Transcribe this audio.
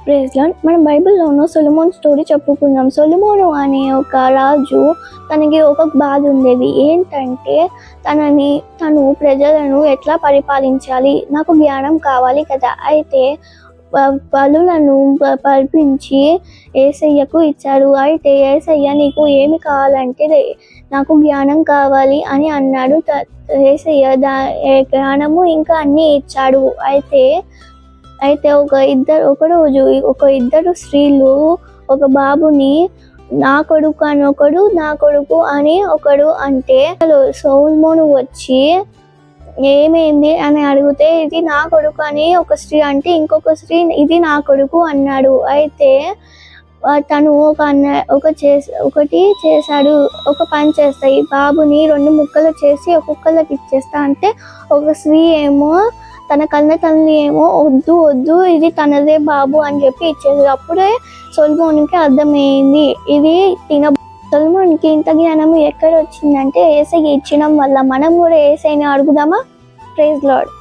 Praise lord. మనం బైబిల్లోనూ Solomon story చెప్పుకుందాం. సొలొమోను అనే ఒక రాజు, తనకి ఒక బాధ ఉండేది. ఏంటంటే తను ప్రజలను ఎట్లా పరిపాలించాలి, నాకు జ్ఞానం కావాలి కదా. అయితే బలులను పంపించి యేసయ్యకు ఇచ్చాడు. అయితే యేసయ్య నీకు ఏమి కావాలంటే నాకు జ్ఞానం కావాలి అని అన్నాడు. యేసయ్య జ్ఞానము ఇంకా అన్నీ ఇచ్చాడు. అయితే ఒక ఇద్దరు స్త్రీలు ఒక బాబుని నా కొడుకు అని ఒకడు అంటే సొలొమోను వచ్చి ఏమైంది అని అడిగితే ఇది నా కొడుకు అని ఒక స్త్రీ అంటే, ఇంకొక స్త్రీ ఇది నా కొడుకు అన్నాడు. అయితే తను ఒకటి చేశాడు, ఒక పని చేస్తా, ఈ బాబుని 2 ముక్కలు చేసి ఒక్కొక్కరికి ఇచ్చేస్తా అంటే, ఒక స్త్రీ ఏమో తన కన్న తల్లి ఏమో వద్దు ఇది తనదే బాబు అని చెప్పి ఇచ్చేది. అప్పుడే సొలొమోనుకి అర్థమైంది ఇది సొలొమోనుకి ఇంత జ్ఞానం ఎక్కడ వచ్చిందంటే యేసయ్య ఇచ్చడం వల్ల. మనం కూడా యేసయ్యని అడుగుదామా? Praise lord.